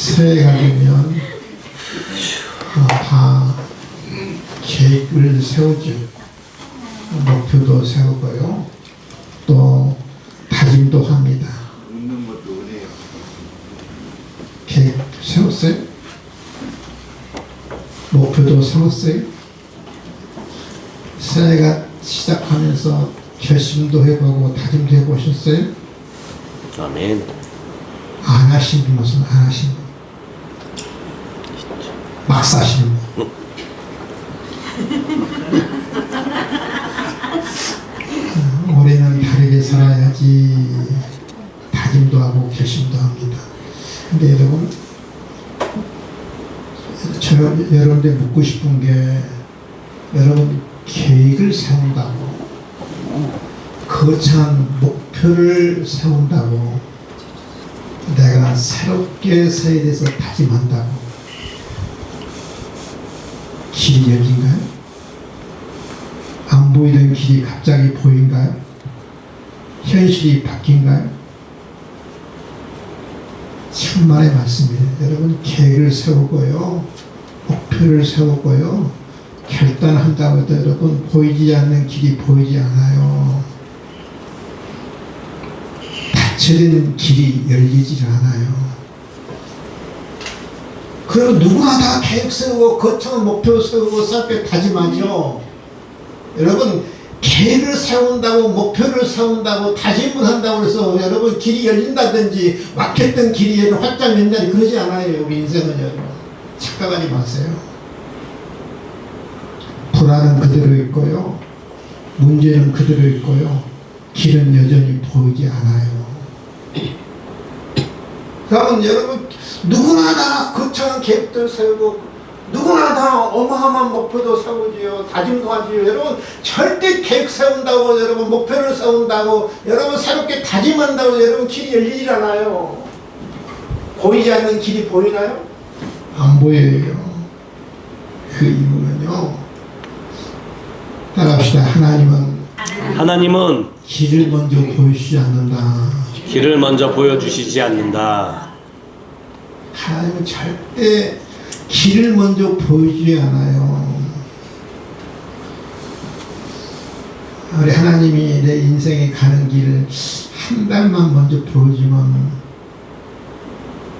새해가 되면 다 계획을 세우죠. 목표도 세우고요. 또 다짐도 합니다. 웃는 것도 은혜요. 계획 세웠어요? 목표도 세웠어요? 새해가 시작하면서 결심도 해보고 다짐도 해보셨어요? 아멘. 안 하신 분은 안 하신 분. 막 사시는 분. 올해는 다르게 살아야지 다짐도 하고 결심도 합니다. 근데 여러분, 제가 여러분들 묻고 싶은 게, 여러분 계획을 세운다고, 거창한 목표를 세운다고, 내가 새롭게 새에 대해서 다짐한다고 길이 열린가요? 안 보이던 길이 갑자기 보인가요? 현실이 바뀐가요? 참말의 말씀이에요. 여러분, 계획을 세우고요, 목표를 세우고요, 결단한다고 해도 여러분 보이지 않는 길이 보이지 않아요. 닫혀진 길이 열리지 않아요. 그럼 누구나 다 계획 세우고 거창한 목표 세우고 새롭게 다짐하죠. 여러분, 계획을 세운다고, 목표를 세운다고, 다짐을 한다고 해서 여러분 길이 열린다든지 막혔던 길이 활짝 열린다든지 그러지 않아요. 우리 인생은 여러분, 착각하지 마세요. 불안은 그대로 있고요, 문제는 그대로 있고요, 길은 여전히 보이지 않아요. 그러면 여러분, 누구나 다 거창한 계획들 세우고 누구나 다 어마어마한 목표도 세우지요, 다짐도 하지요. 여러분, 절대 계획 세운다고, 여러분 목표를 세운다고, 여러분 새롭게 다짐한다고 여러분 길이 열리질 않아요. 보이지 않는 길이 보이나요? 안 보여요. 그 이유는요, 따라합시다. 하나님은 길을 먼저 보여주지 않는다. 길을 먼저 보여주시지 않는다. 하나님은 절대 길을 먼저 보여주지 않아요. 우리 하나님이 내 인생에 가는 길을 한 달만 먼저 보여주면,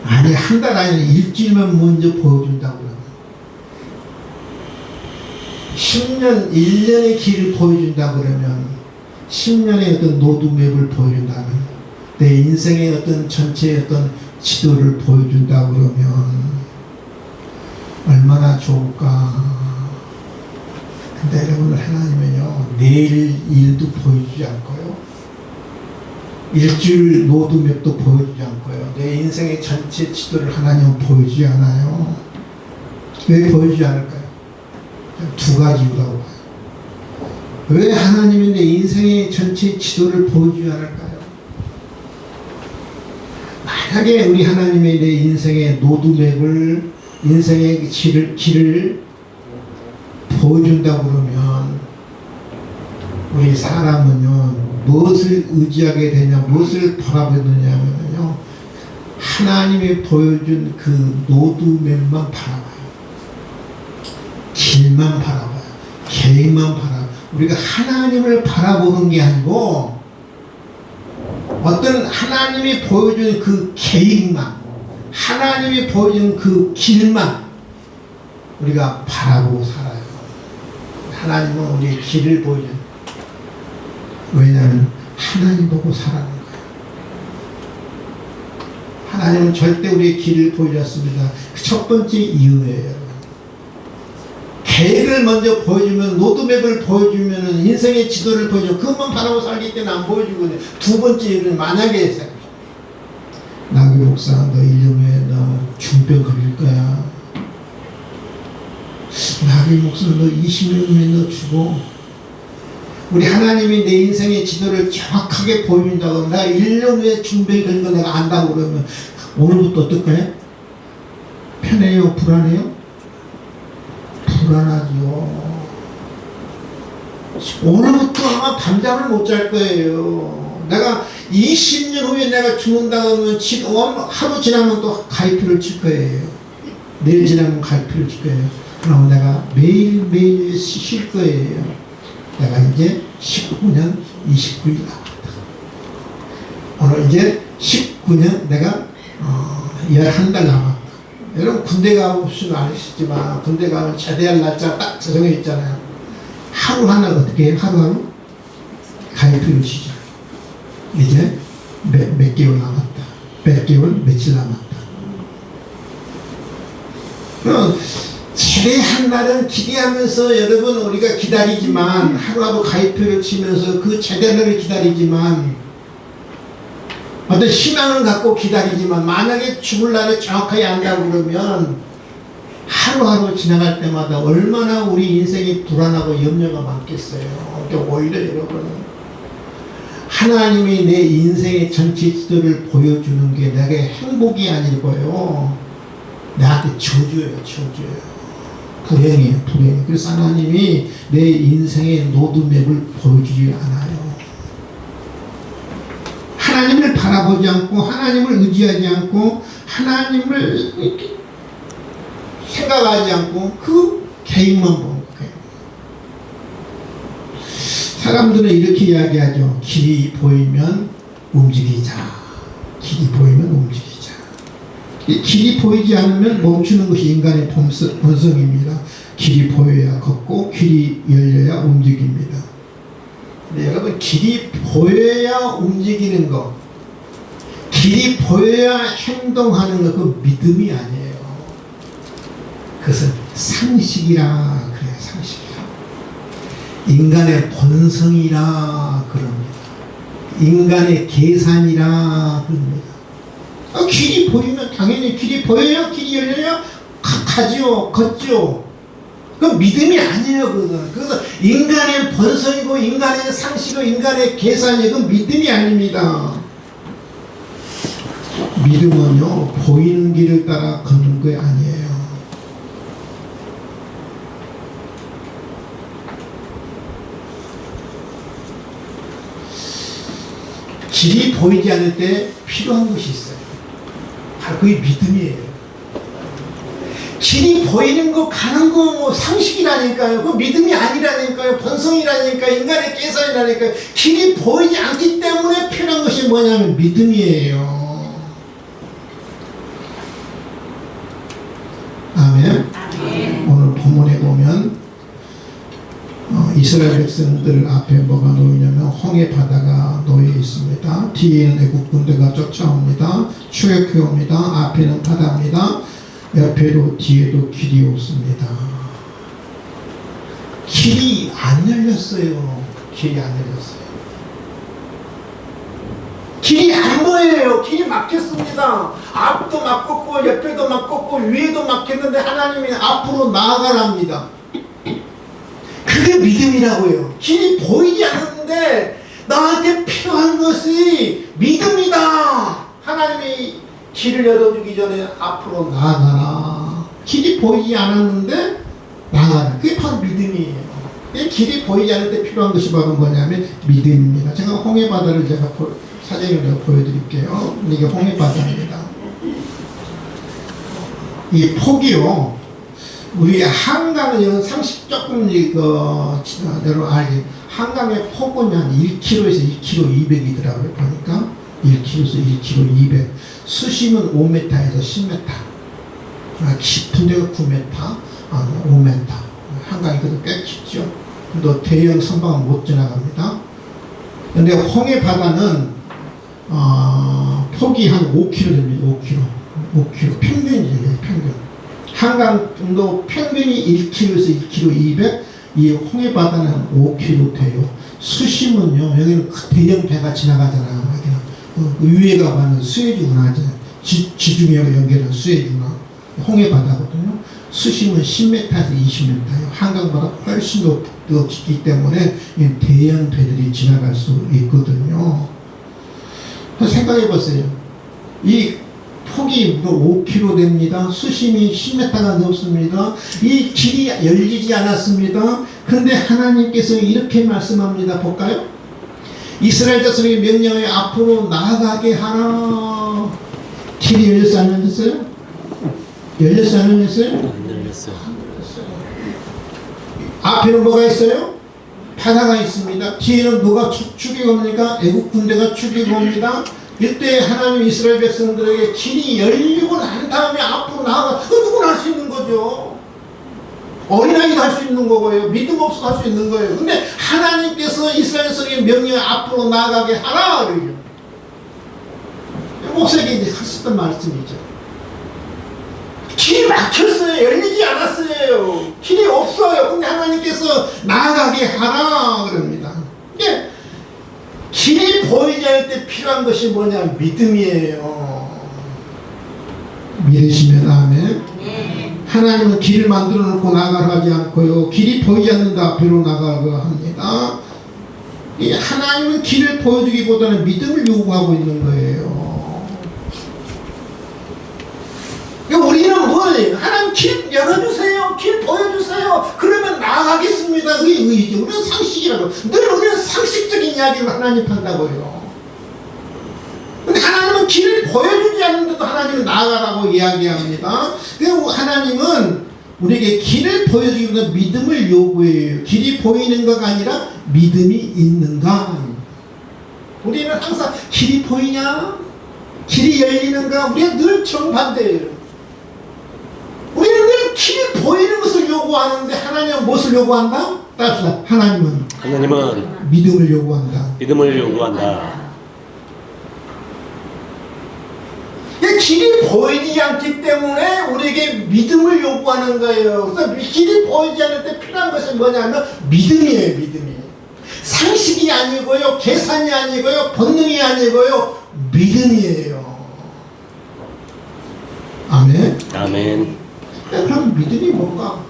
아니 한 달 아니라 일주일만 먼저 보여준다고 그러면, 10년, 1년의 길을 보여준다고 그러면, 10년의 어떤 로드맵을 보여준다면, 내 인생의 어떤 전체의 어떤 지도를 보여준다고 그러면 얼마나 좋을까. 근데 여러분, 하나님은요, 내일 일도 보여주지 않고요, 일주일 로드맵도 보여주지 않고요, 내 인생의 전체 지도를 하나님은 보여주지 않아요. 왜 보여주지 않을까요? 두 가지 이유라고 봐요. 왜 하나님이 내 인생의 전체 지도를 보여주지 않을까요? 만약에 우리 하나님이 내 인생의 로드맵을, 인생의 길을 보여준다고 그러면, 우리 사람은요, 무엇을 의지하게 되냐, 무엇을 바라보느냐면요, 하나님이 보여준 그 로드맵만 바라봐요. 길만 바라봐요. 계획만 바라봐요. 우리가 하나님을 바라보는 게 아니고, 어떤 하나님이 보여준 그 계획만, 하나님이 보여준 그 길만 우리가 바라보고 살아요. 하나님은 우리의 길을 보여준, 왜냐하면 하나님 보고 살아는 거예요. 하나님은 절대 우리의 길을 보여줬습니다. 그 첫 번째 이유예요. 계획을 먼저 보여주면, 로드맵을 보여주면, 인생의 지도를 보여주면 그것만 바라보고 살기 때문에 안 보여주거든요. 두 번째 이유는, 만약에 나귀 목사, 너 1년 후에 너 중병 걸릴 거야. 나귀 목사, 너 20년 후에 너 죽어. 우리 하나님이 내 인생의 지도를 정확하게 보여준다고, 나 1년 후에 중병이 걸린 거 내가 안다고 그러면 오늘부터 어떨까요? 편해요? 불안해요? 불안하죠. 오늘부터 아마 밤잠을 못 잘 거예요. 내가 20년 후에 내가 죽는다 그러면 하루 지나면 또 가위표를 칠 거예요. 내일 지나면 가위표를 칠 거예요. 그럼 내가 매일매일 쉴 거예요. 내가 이제 19년 29일 남았다. 오늘 이제 19년 내가 11달 남았다. 여러분 군대 가보시면 아시지만 군대 가면 제대할 날짜가 딱 정해 있잖아요. 하루하루 어떻게 해요? 하루하루 가위표를 치죠. 이제 몇 개월 남았다. 몇 개월 며칠 남았다. 그럼 제대한 날은 기대하면서 여러분 우리가 기다리지만 하루하루 가위표를 치면서 그 제대를 기다리지만 어떤 희망을 갖고 기다리지만 만약에 죽을 날을 정확하게 안다고 그러면 하루하루 지나갈 때마다 얼마나 우리 인생이 불안하고 염려가 많겠어요. 그러니까 오히려 여러분 하나님이 내 인생의 전체 지도를 보여주는 게 내게 행복이 아니고요. 나한테 저주예요. 저주예요. 불행이에요. 불행. 그래서 하나님이 내 인생의 로드맵을 보여주지 않아요. 하나님을 바라보지 않고 하나님을 의지하지 않고 하나님을 생각하지 않고 그 개인만 보는 거예요. 사람들은 이렇게 이야기하죠. 길이 보이면 움직이자. 길이 보이면 움직이자. 길이 보이지 않으면 멈추는 것이 인간의 본성입니다. 길이 보여야 걷고 길이 열려야 움직입니다. 근데 여러분 길이 보여야 움직이는 것, 길이 보여야 행동하는 것, 그 믿음이 아니에요. 그것은 상식이라 그래요. 상식이라. 인간의 본성이라 그럽니다. 인간의 계산이라 그럽니다. 길이 보이면 당연히 길이 보여요? 길이 열려요? 가지요. 걷죠. 그건 믿음이 아니에요. 그래서 인간의 본성이고 인간의 상식이고 인간의 계산이고 믿음이 아닙니다. 믿음은요 보이는 길을 따라 걷는 게 아니에요. 길이 보이지 않을 때 필요한 것이 있어요. 바로 그게 믿음이에요. 길이 보이는 거 가는 거 뭐 상식이라니까요. 그 믿음이 아니라니까요. 본성이라니까 인간의 계산이라니까요. 길이 보이지 않기 때문에 필요한 것이 뭐냐면 믿음이에요. 아멘. 오늘 본문에 보면 이스라엘 백성들 앞에 뭐가 놓이냐면 홍해 바다가 놓여 있습니다. 뒤에는 애국 군대가 쫓아옵니다. 추격해 옵니다. 앞에는 바다입니다. 옆에도 뒤에도 길이 없습니다. 길이 안 열렸어요. 길이 안 열렸어요. 길이 안 보여요. 길이 막혔습니다. 앞도 막혔고 옆에도 막혔고 위에도 막혔는데 하나님이 앞으로 나아가랍니다. 그게 믿음이라고요. 길이 보이지 않는데 나한테 필요한 것이 믿음이다. 하나님이 길을 열어주기 전에 앞으로 나아가라. 길이 보이지 않았는데 나아가라. 그게 바로 믿음이에요. 길이 보이지 않을 때 필요한 것이 바로 뭐냐면 믿음입니다. 제가 홍해바다를 제가 사진을 제가 보여드릴게요. 이게 홍해바다입니다. 이 폭이요. 우리 한강은 상식 조금 여러분 알지? 한강의 폭은 한 1km에서 1km 200이더라고요. 보니까 1km에서 1km 200. 수심은 5m에서 10m. 깊은 데가 9m, 5m. 한강이 그래도 꽤 깊죠. 또 대형 선박은 못 지나갑니다. 근데 홍해 바다는 폭이 한 5km 됩니다. 5km. 평균이에요. 평균. 한강도 평균이 1km에서 1km 200. 이 홍해 바다는 한 5km 돼요. 수심은요. 여기는 대형 배가 지나가잖아요. 위에가 많은 수에즈운하, 지중해와 연결한 수에즈운하, 홍해 바다거든요. 수심은 10m에서 20m예요. 한강보다 훨씬 더 깊기 때문에 대형 배들이 지나갈 수 있거든요. 생각해 보세요. 이 폭이 5km 됩니다. 수심이 10m가 넘습니다. 이 길이 열리지 않았습니다. 그런데 하나님께서 이렇게 말씀합니다. 볼까요? 이스라엘 자손에게 명령하여 앞으로 나아가게 하라. 길이 열렸어 안 열렸어요? 열렸어 안 열렸어요? 안 열렸어요. 앞에는 뭐가 있어요? 바다가 있습니다. 뒤에는 누가 축이고 옵니까? 애국 군대가 축이고 옵니다. 이때 하나님 이스라엘 백성들에게 길이 열리고 난 다음에 앞으로 나아가, 누구나 할 수 있는 거죠. 어린아이도 할 수 있는 거고요. 믿음 없어도 할 수 있는 거예요. 근데 하나님께서 이스라엘 백성에게 명령 앞으로 나아가게 하라 그러죠. 목사에게 이제 하셨던 말씀이죠. 길이 막혔어요. 열리지 않았어요. 길이 없어요. 근데 하나님께서 나아가게 하라 그럽니다. 이게 길이 보이지 않을 때 필요한 것이 뭐냐? 믿음이에요. 믿으시면 아멘. 하나님은 길을 만들어 놓고 나가라 하지 않고요. 길이 보이지 않는다 앞으로 나가라고 합니다. 하나님은 길을 보여주기보다는 믿음을 요구하고 있는 거예요. 우리는 뭐예요? 하나님 길 열어주세요. 길 보여주세요. 그러면 나아가겠습니다. 의죠. 우리는 상식이라고. 늘 우리는 상식적인 이야기를 하나님 한다고요. 근데 하나님은 길을 보여주지 않는데도 하나님은 나아가라고 이야기합니다. 그리고 하나님은 우리에게 길을 보여주기보다 믿음을 요구해요. 길이 보이는 것가 아니라 믿음이 있는가. 우리는 항상 길이 보이냐? 길이 열리는가? 우리가 늘 정반대예요. 우리는 늘 길이 보이는 것을 요구하는데 하나님은 무엇을 요구한다? 따라합시다. 하나님은 믿음을 요구한다. 믿음을 요구한다. 길이 보이지 않기 때문에 우리에게 믿음을 요구하는 거예요. 그래서 길이 보이지 않을 때 필요한 것이 뭐냐면 믿음이에요. 믿음이. 상식이 아니고요. 계산이 아니고요. 본능이 아니고요. 믿음이에요. 아멘. 아멘. 그럼 믿음이 뭔가?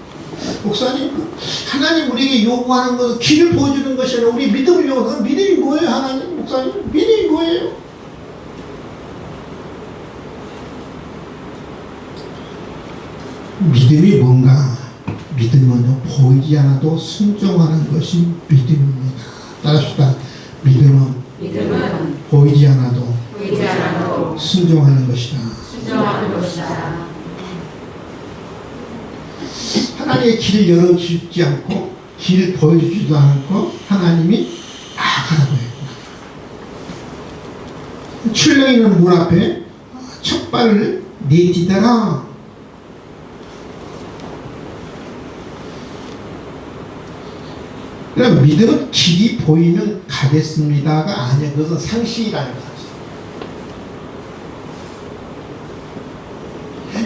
목사님, 하나님 우리에게 요구하는 것은 길을 보여주는 것이 아니라 우리 믿음을 요구하는 믿음이 뭐예요? 하나님, 목사님, 믿음이 뭐예요? 믿음이 뭔가? 믿음은 보이지 않아도 순종하는 것이 믿음입니다. 따라합시다. 믿음은 보이지 않아도 순종하는 것이다. 하나님의 길을 열어주지 않고 길을 보여주지도 않고 하나님이 나아가라고 해요. 출렁이 있는 물 앞에 첫 발을 내디뎌라. 그럼 믿음은 길이 보이면 가겠습니다가 아니야. 그것은 상식이라는 거죠.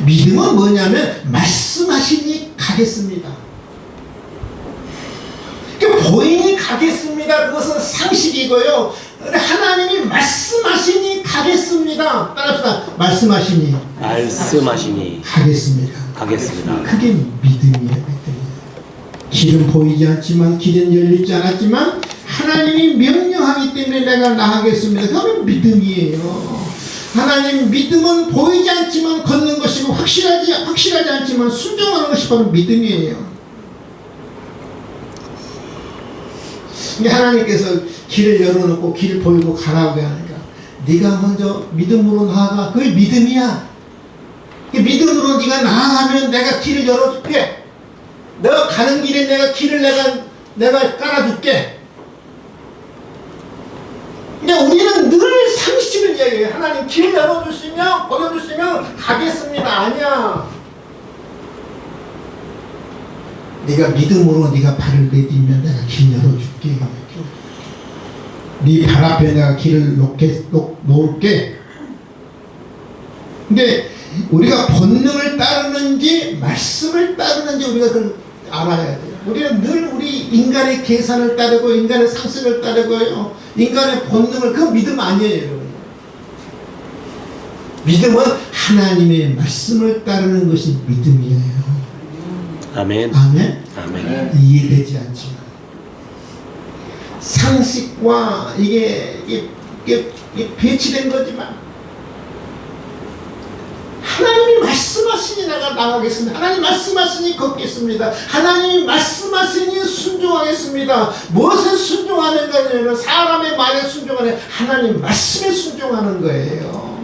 믿음은 뭐냐면 말씀하시니 가겠습니다. 그러니까 보이니 가겠습니다. 그것은 상식이고요. 하나님이 말씀하시니 가겠습니다. 따라합시다. 말씀하시니 가겠습니다. 그게 믿음이에요. 길은 보이지 않지만 길은 열리지 않았지만 하나님이 명령하기 때문에 내가 나가겠습니다. 그건 믿음이에요. 하나님 믿음은 보이지 않지만 걷는 것이고 확실하지 않지만 순종하는 것이 바로 믿음이에요. 하나님께서 길을 열어놓고 길을 보이고 가라고 하니까 네가 먼저 믿음으로 나아가. 그게 믿음이야. 믿음으로 네가 나아가면 내가 길을 열어줄게. 내가 가는 길에 내가 길을 내가 깔아줄게. 근데 우리는 늘 상식을 이야기해요. 하나님 길 열어주시면 보여주시면 가겠습니다. 아니야. 네가 믿음으로 네가 발을 내딛면 내가 길 열어줄게. 네 발 앞에 내가 길을 놓을게. 근데 우리가 본능을 따르는지 말씀을 따르는지 우리가 그걸 알아야 돼요. 우리는 늘 우리 인간의 계산을 따르고 인간의 상식을 따르고요. 인간의 본능을, 그건 믿음 아니에요. 여러분. 믿음은 하나님의 말씀을 따르는 것이 믿음이에요. 아멘. 아멘. 아멘. 이해되지 않지만 상식과 이게 배치된 거지만 하나님이 말씀하시 말씀하시니 내가 나가겠습니다. 하나님 말씀하시니 걷겠습니다. 하나님 말씀하시니 순종하겠습니다. 무엇에 순종하는 거냐면 사람의 말에 순종하는 하나님 말씀에 순종하는 거예요.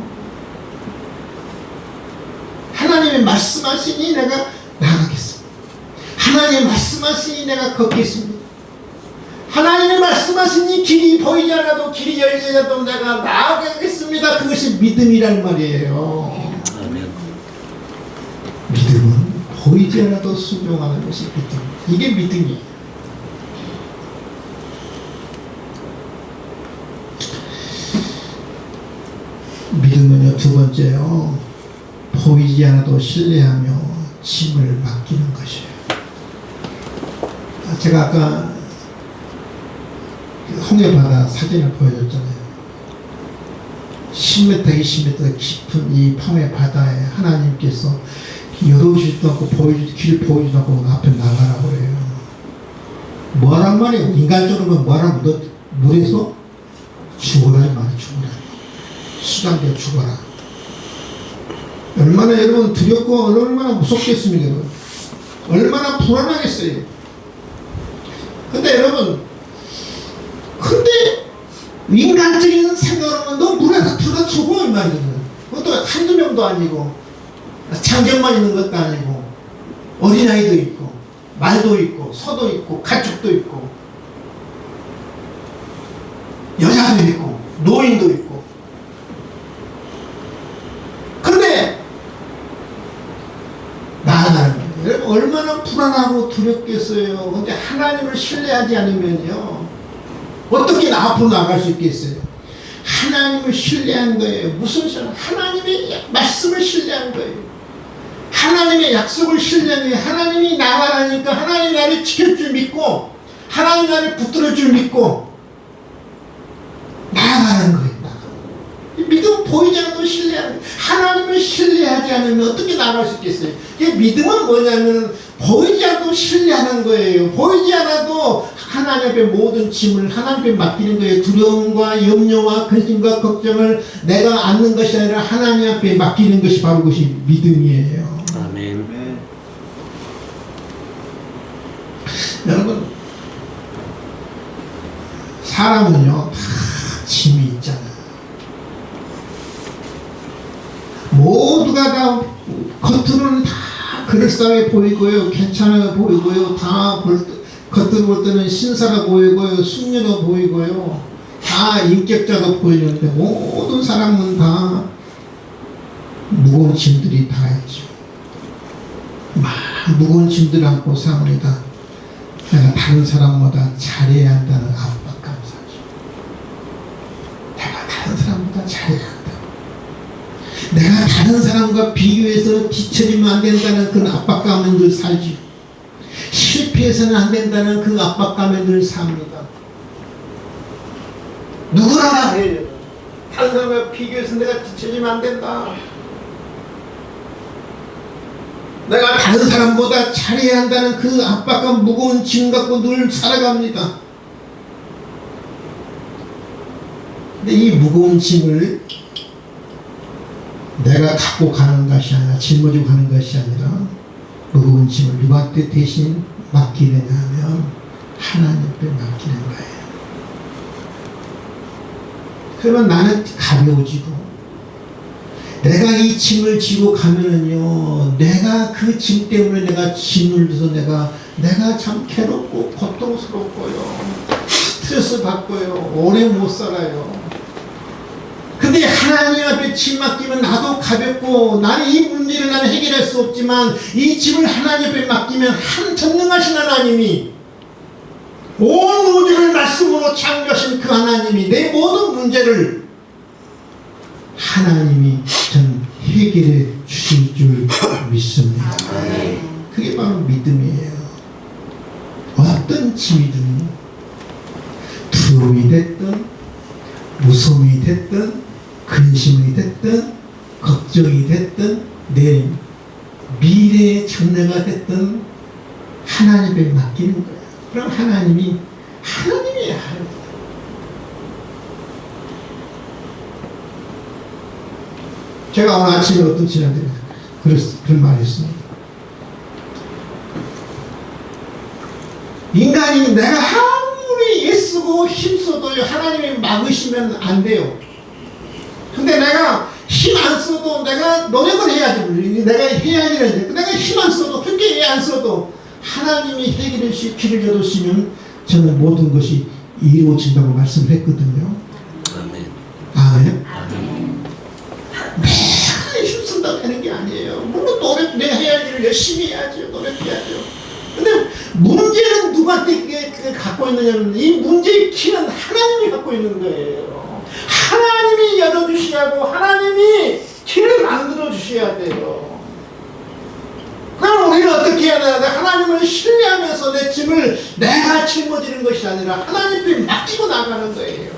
하나님이 말씀하시니 내가 나가겠습니다. 하나님 말씀하시니 내가 걷겠습니다. 하나님이 말씀하시니 길이 보이지 않아도 길이 열리지 않아도 내가 나아가겠습니다. 그것이 믿음이란 말이에요. 아멘. 믿음은 보이지 않아도 순종하는 것이 믿음. 이게 믿음이에요. 믿음은요, 두 번째요, 보이지 않아도 신뢰하며 짐을 맡기는 것이에요. 제가 아까 홍해바다 사진을 보여줬잖아요. 10m, 20m 깊은 이 밤의 바다에 하나님께서 열어주지도 않고 길 보이지도 않고 앞에 나가라고 그래요. 뭐란 말이에요? 인간적으로는 뭐라고, 너 물에서 죽어라 이 말이야. 죽어라. 수장되어 죽어라. 얼마나 여러분 두렵고 얼마나 무섭겠습니까? 여러분? 얼마나 불안하겠어요. 근데 여러분, 근데 인간적인 생각으로는 너 물에서 들어가 죽어 이 말이거든. 그것도 한두 명도 아니고 장경만 있는 것도 아니고 어린아이도 있고 말도 있고 소도 있고 가축도 있고 여자도 있고 노인도 있고. 근데 나아가는 거예요. 여러분 얼마나 불안하고 두렵겠어요. 근데 하나님을 신뢰하지 않으면요, 어떻게 앞으로 나갈 수 있겠어요? 하나님을 신뢰한 거예요. 무슨 신뢰? 하나님의 말씀을 신뢰한 거예요. 하나님의 약속을 신뢰한 거예요. 하나님이 나가라니까 하나님이 나를 지킬 줄 믿고 하나님이 나를 붙들어 줄 믿고 나아가는 거예요. 믿음 보이지 않아도 신뢰하는 거예요. 하나님을 신뢰하지 않으면 어떻게 나갈 수 있겠어요? 믿음은 뭐냐면 보이지 않아도 신뢰하는 거예요. 보이지 않아도 하나님 앞에 모든 짐을 하나님 앞에 맡기는 거예요. 두려움과 염려와 근심과 걱정을 내가 안는 것이 아니라 하나님 앞에 맡기는 것이 바로 그것이 믿음이에요. 아멘. 여러분, 사람은요 다 짐이 있잖아요. 모두가 다 겉으로는 다 그럴싸해 보이고요, 괜찮아 보이고요, 다 겉으로 볼 때는 신사가 보이고요, 숙녀가 보이고요, 다 인격자가 보이는데 모든 사람은 다 무거운 짐들이 다 있죠. 막 무거운 짐들을 안고 삽니다. 내가 다른 사람보다 잘해야 한다는 압박감 사죠. 내가 다른 사람보다 잘해야 한다. 내가 다른 사람과 비교해서 뒤처지면 안 된다는 그 압박감을 늘 살지. 실패해서는 안 된다는 그 압박감에 늘 삽니다. 누구나 다 해요. 다른 사람과 비교해서 내가 뒤처지면 안 된다. 내가 다른 사람보다 잘해야 한다는 그 압박감, 무거운 짐 갖고 늘 살아갑니다. 근데 이 무거운 짐을 내가 갖고 가는 것이 아니라, 짊어지고 가는 것이 아니라 무거운 짐을 누구한테 대신 맡기느냐 하면 하나님께 맡기는 거예요. 그러면 나는 가벼워지고, 내가 이 짐을 지고 가면은요, 내가 그 짐 때문에 내가 짐을 져서 내가 참 괴롭고 고통스럽고요, 스트레스 받고요, 오래 못 살아요. 근데 하나님 앞에 짐 맡기면 나도 가볍고, 나는 이 문제를 나는 해결할 수 없지만 이 짐을 하나님 앞에 맡기면 전능하신 하나님이, 온 우주를 말씀으로 창조하신 그 하나님이 내 모든 문제를 하나님이 전 해결해 주실 줄 믿습니다. 그게 바로 믿음이에요. 어떤 짐이든, 두려움이 됐든 무서움이 됐든 근심이 됐든 걱정이 됐든 내 미래의 장래가 됐든 하나님께 맡기는 거예요. 그럼 하나님이 하나님이야. 제가 오늘 아침에 어떤 지난주에 그런 말이 있습니다. 인간이 내가 아무리 애쓰고 힘써도 하나님이 막으시면 안 돼요. 근데 내가 힘 안 써도 내가 노력을 해야지. 내가 해야 되는데 내가 힘 안 써도 그렇게 안 써도 하나님이 길을 열어주시면 저는 모든 것이 이루어진다고 말씀을 했거든요. 아멘. 아멘. 아멘. 매일 힘쓴다고 하는 게 아니에요. 물론 내가 해야 할 일을 열심히 해야죠. 노력해야죠. 근데 문제는 누구한테 갖고 있느냐면 이 문제의 키는 하나님이 갖고 있는 거예요. 하나님이 열어주셔야 하고 하나님이 길을 만들어주셔야 돼요. 그럼 우리는 어떻게 해야 되나? 하나님을 신뢰하면서 내 짐을 내가 짊어지는 것이 아니라 하나님께 맡기고 나가는 거예요.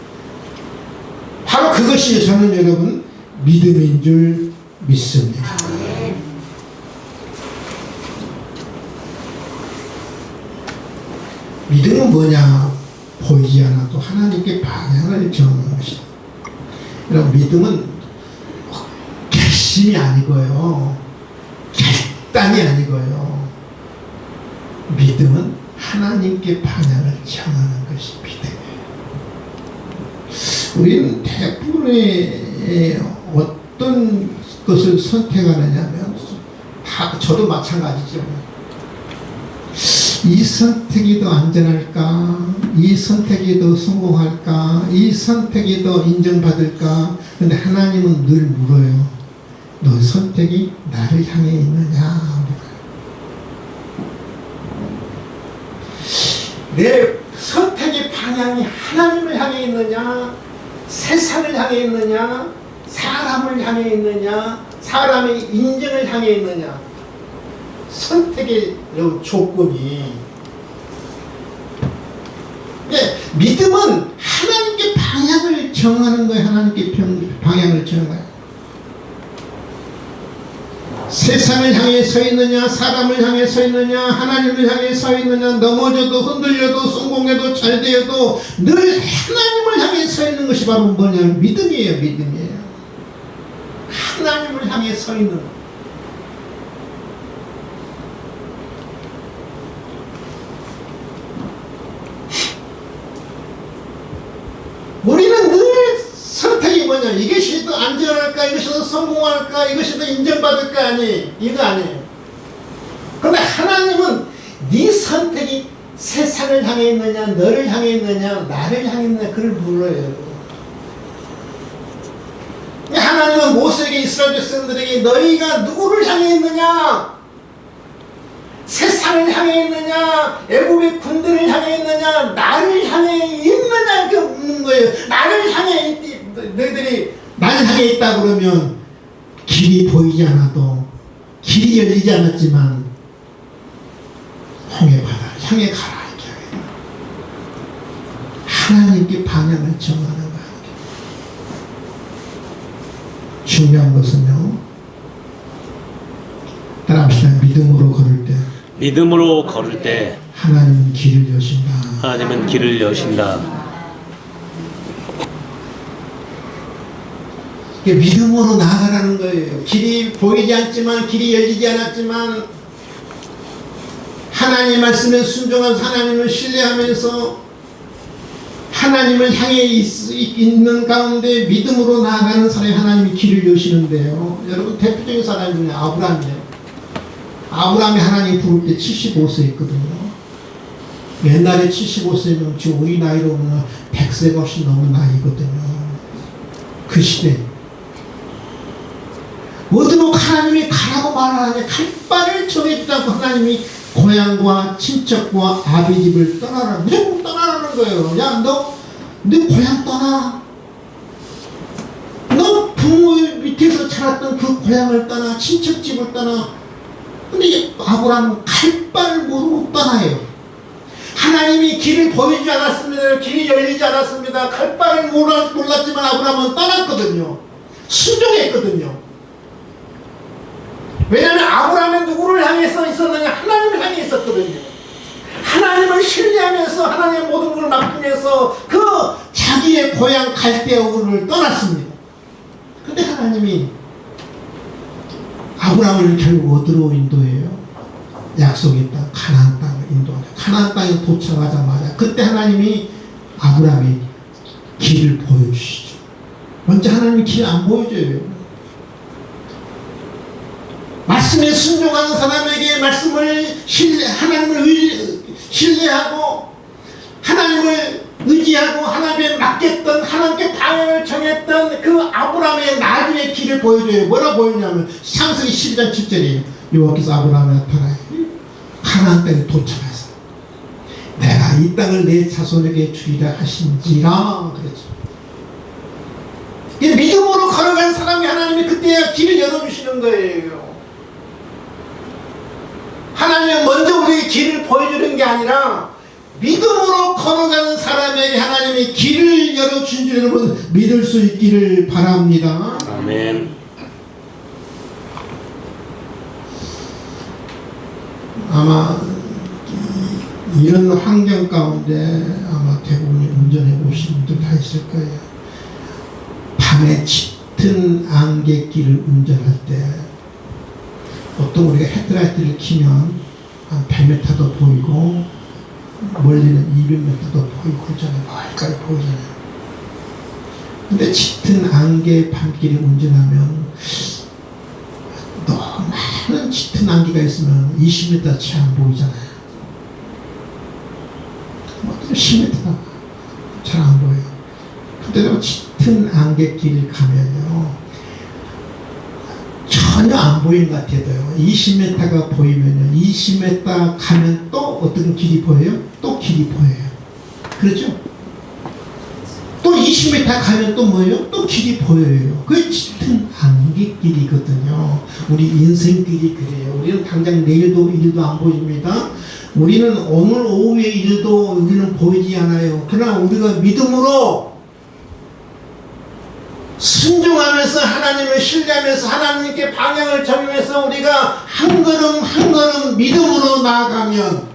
바로 그것이 저는 여러분 믿음인 줄 믿습니다. 믿음은 뭐냐? 보이지 않아도 하나님께 방향을 정하는 것이다. 여러분, 믿음은 결심이 아니고요, 결단이 아니고요, 믿음은 하나님께 방향을 정하는 것이 믿음이에요. 우리는 대부분의 어떤 것을 선택하느냐면, 저도 마찬가지죠. 이 선택이 더 안전할까? 이 선택이 더 성공할까? 이 선택이 더 인정받을까? 근데 하나님은 늘 물어요. 너 선택이 나를 향해 있느냐? 내 선택의 방향이 하나님을 향해 있느냐? 세상을 향해 있느냐? 사람을 향해 있느냐? 사람의 인정을 향해 있느냐? 선택의 조건이, 믿음은 하나님께 방향을 정하는 거예요. 하나님께 방향을 정하는 거예요. 세상을 향해 서 있느냐, 사람을 향해 서 있느냐, 하나님을 향해 서 있느냐, 넘어져도 흔들려도 성공해도 잘 되어도 늘 하나님을 향해 서 있는 것이 바로 뭐냐면 믿음이에요. 믿음이에요. 하나님을 향해 서 있는 것. 우리는 늘 선택이 뭐냐, 이것이 더 안전할까, 이것이 더 성공할까, 이것이 더 인정받을까, 이거 아니에요. 그런데 하나님은 네 선택이 세상을 향해 있느냐, 너를 향해 있느냐, 나를 향해 있느냐, 그걸 물어요. 하나님은 모세에게 이스라엘 백성들에게 너희가 누구를 향해 있느냐, 세상을 향해 있느냐, 애굽의 군대를 향해 있느냐, 나를 향해 있느냐, 이렇게 묻는 거예요. 나를 향해 너희들이 나를 향해 있다 그러면 길이 보이지 않아도, 길이 열리지 않았지만 홍해 바다를 향해 가라, 이렇게 하겠다. 하나님께 방향을 정하는 거예요. 중요한 것은요, 따라합시다. 믿음으로 걸을 때, 믿음으로 걸을 때 하나님은 길을 여신다. 하나님은 길을 여신다. 믿음으로 나아가라는 거예요. 길이 보이지 않지만, 길이 열리지 않았지만 하나님 말씀에 순종한 하나님을 신뢰하면서 하나님을 향해 있는 가운데 믿음으로 나아가는 사람이 하나님이 길을 여시는데요. 여러분, 대표적인 사람이 아브라함이에요. 아브라함이 하나님 부를 때 75세였거든요. 옛날에 75세면 지금 우리 나이로 보면 100세가 훨씬 넘은 나이거든요. 그 시대. 어디로 하나님이 가라고 말하냐, 갈바를 정해주지 않고 하나님이 고향과 친척과 아비 집을 떠나라, 무조건 떠나라는 거예요. 야, 너 고향 떠나. 너 부모 밑에서 자랐던 그 고향을 떠나, 친척집을 떠나. 근데 아브라함은 갈 바를 모르고 떠나요. 하나님이 길을 보이지 않았습니다. 길이 열리지 않았습니다. 갈 바를 몰랐지만 아브라함은 떠났거든요. 순종했거든요. 왜냐하면 아브라함은 누구를 향해서 있었느냐? 하나님을 향해 있었거든요. 하나님을 신뢰하면서 하나님의 모든 것을 맡기면서 그 자기의 고향 갈대아우를 떠났습니다. 근데 하나님이 아브라함을 결국 어디로 인도해요? 약속의 땅, 가나안 땅을 인도하죠. 가나안 땅에 도착하자마자 그때 하나님이 아브라함의 길을 보여주시죠. 먼저 하나님이 길 안 보여줘요. 말씀에 순종하는 사람에게 말씀을 하나님을 신뢰하고 하나님을 의지하고 하나님에 맡겼던, 하나님께 방향을 정했던 그 아브라함의 나중의 길을 보여줘요. 뭐라 보여주냐면 창세기 12장 7절이에요. 여호와께서 아브라함에 나타나요. 가나안 땅에 도착해서 내가 이 땅을 내 자손에게 주리라 하신지라 그랬죠. 이 믿음으로 걸어간 사람이 하나님이 그때야 길을 열어주시는 거예요. 하나님은 먼저 우리에게 길을 보여주는 게 아니라 믿음으로 걸어가는 사람에게 하나님이 길을 열어주신 줄 여러분 믿을 수 있기를 바랍니다. 아멘. 아마 이런 환경 가운데 아마 대부분이 운전해 보신 분들 다 있을 거예요. 밤에 짙은 안갯길을 운전할 때 보통 우리가 헤드라이트를 켜면 한 100m도 보이고 멀리는 200m도 보이고 그러잖아요. 멀리까지 보이잖아요. 근데 짙은 안개 밤길을 운전하면 너무 많은 짙은 안개가 있으면 20m 채 안 보이잖아요. 뭐 10m 잘 안 보여요. 근데도 짙은 안갯길을 가면요 전혀 안 보이는 것 같아도요 20m가 보이면요 20m 가면 또 어떤 길이 보여요? 또 길이 보여요. 그렇죠? 또 20m 가면 또 뭐예요? 또 길이 보여요. 그게 짙은 안갯길이거든요. 우리 인생길이 그래요. 우리는 당장 내일도 일도 안 보입니다. 우리는 오늘 오후의 일도 우리는 보이지 않아요. 그러나 우리가 믿음으로 순종하면서 하나님을 신뢰하면서 하나님께 방향을 정하면서 우리가 한 걸음 한 걸음 믿음으로 나아가면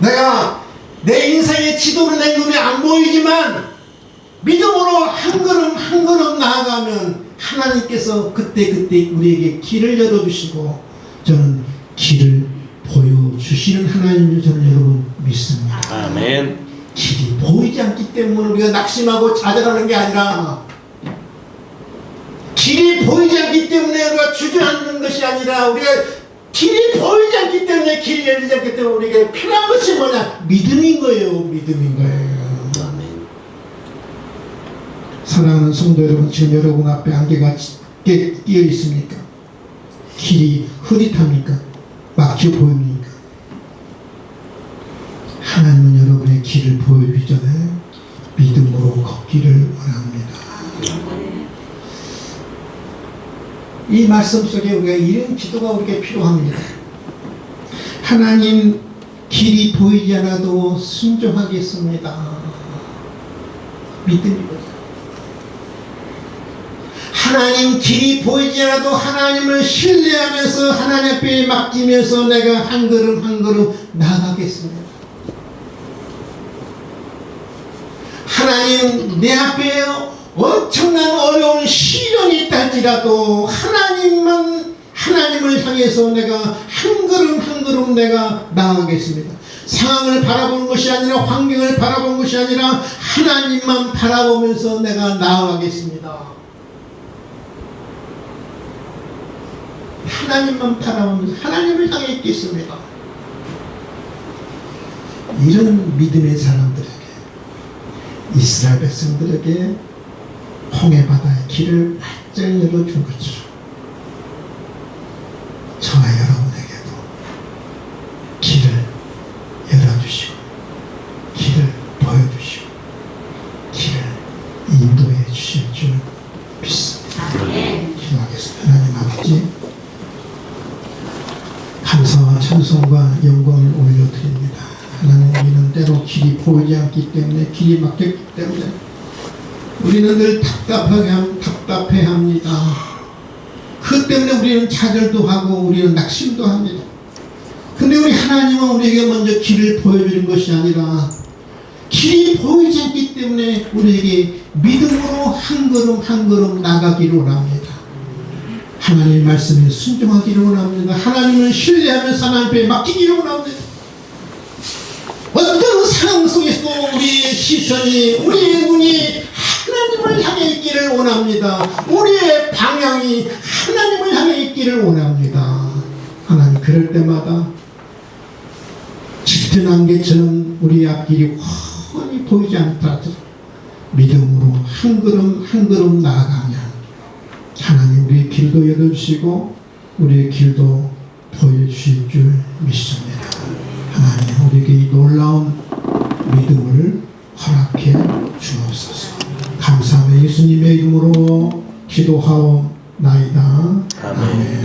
내가 내 인생의 지도는 내 눈에 안 보이지만 믿음으로 한 걸음 한 걸음 나아가면 하나님께서 그때 우리에게 길을 열어주시고 저는 길을 보여주시는 하나님을 저는 여러분 믿습니다. 아멘. 길이 보이지 않기 때문에 우리가 낙심하고 좌절하는 게 아니라 길이 보이지 않기 때문에 우리가 주저앉는 것이 아니라 우리가 길이 보이지 않기 때문에 길이 열리지 않기 때문에 우리에게 필요한 것이 뭐냐? 믿음인 거예요. 믿음인 거예요. 아멘. 사랑하는 성도 여러분, 지금 여러분 앞에 안개가 짙게 끼어 있습니까? 길이 흐릿합니까? 막혀 보입니까? 하나님은 여러분의 길을 보여주기 전에 믿음으로 걷기를 원합니다. 이 말씀 속에 우리가 이런 기도가 우리에게 필요합니다. 하나님, 길이 보이지 않아도 순종하겠습니다. 믿음이거든요. 하나님, 길이 보이지 않아도 하나님을 신뢰하면서 하나님 앞에 맡기면서 내가 한 걸음 한 걸음 나아가겠습니다. 하나님, 내 앞에 엄청난 어려운 시련이 있다 할지라도 하나님을 향해서 내가 한 걸음 한 걸음 내가 나아가겠습니다. 상황을 바라보는 것이 아니라 환경을 바라보는 것이 아니라 하나님만 바라보면서 내가 나아가겠습니다. 하나님만 바라보면서 하나님을 향해 있겠습니다. 이런 믿음의 사람들에게 이스라엘 백성들에게 홍해바다의 길을 활짝 열어준 것처럼 저와 여러분에게도 길을 열어주시고 길을 보여주시고 길을 인도해 주실 줄 믿습니다. 기도하겠습니다. 하나님 아버지, 감사와 찬송과 영광을 올려드립니다. 하나님, 우리는 때로 길이 보이지 않기 때문에 길이 막혔기 때문에 우리는 늘 답답해합니다. 그 때문에 우리는 좌절도 하고 우리는 낙심도 합니다. 근데 우리 하나님은 우리에게 먼저 길을 보여주는 것이 아니라 길이 보이지 않기 때문에 우리에게 믿음으로 한 걸음 한 걸음 나가기를 원합니다. 하나님의 말씀에 순종하기를 원합니다. 하나님을 신뢰하면서 하나님 앞에 맡기기를 원합니다. 어떤 상황 속에서도 우리의 시선이, 우리의 눈이 하나님을 향해 있기를 원합니다. 우리의 방향이 하나님을 향해 있기를 원합니다. 하나님, 그럴 때마다 짙은 안개처럼 우리 앞길이 훤히 보이지 않더라도 믿음으로 한 걸음 한 걸음 나아가면 하나님 우리의 길도 열어주시고 우리의 길도 보여주실 줄 믿습니다. 하나님, 우리에게 이 놀라운 믿음을 허락해 주옵소서. 감사하며 예수님의 이름으로 기도하옵나이다. 아멘.